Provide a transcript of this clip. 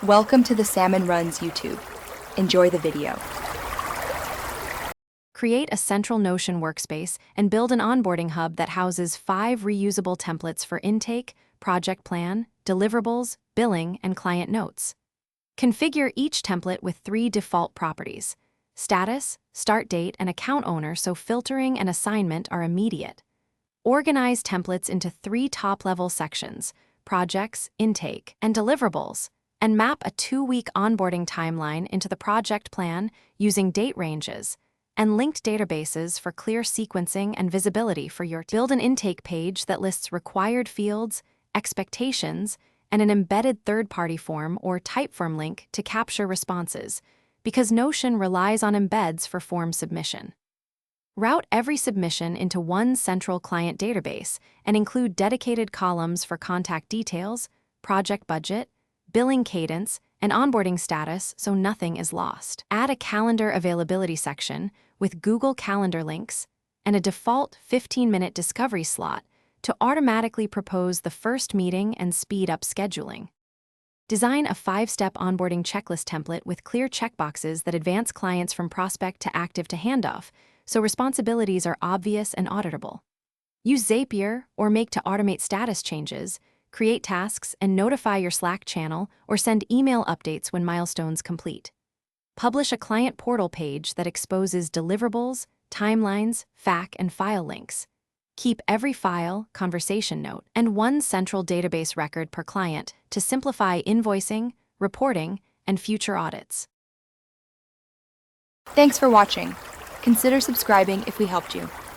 Welcome to the Salmon Runs YouTube. Enjoy the video. Create a central Notion workspace and build an onboarding hub that houses 5 reusable templates for intake, project plan, deliverables, billing, and client notes. Configure each template with 3 default properties: status, start date, and account owner, so filtering and assignment are immediate. Organize templates into 3 top-level sections: projects, intake, and deliverables, and map a 2-week onboarding timeline into the project plan using date ranges and linked databases for clear sequencing and visibility for your team. Build an intake page that lists required fields, expectations, and an embedded third-party form or Typeform link to capture responses, because Notion relies on embeds for form submission. Route every submission into one central client database and include dedicated columns for contact details, project budget, billing cadence, and onboarding status so nothing is lost. Add a calendar availability section with Google Calendar links and a default 15-minute discovery slot to automatically propose the first meeting and speed up scheduling. Design a 5-step onboarding checklist template with clear checkboxes that advance clients from prospect to active to handoff, so responsibilities are obvious and auditable. Use Zapier or Make to automate status changes, create tasks, and notify your Slack channel or send email updates when milestones complete. Publish a client portal page that exposes deliverables, timelines, FAQ, and file links. Keep every file, conversation note, and one central database record per client to simplify invoicing, reporting, and future audits. Thanks for watching. Consider subscribing if we helped you.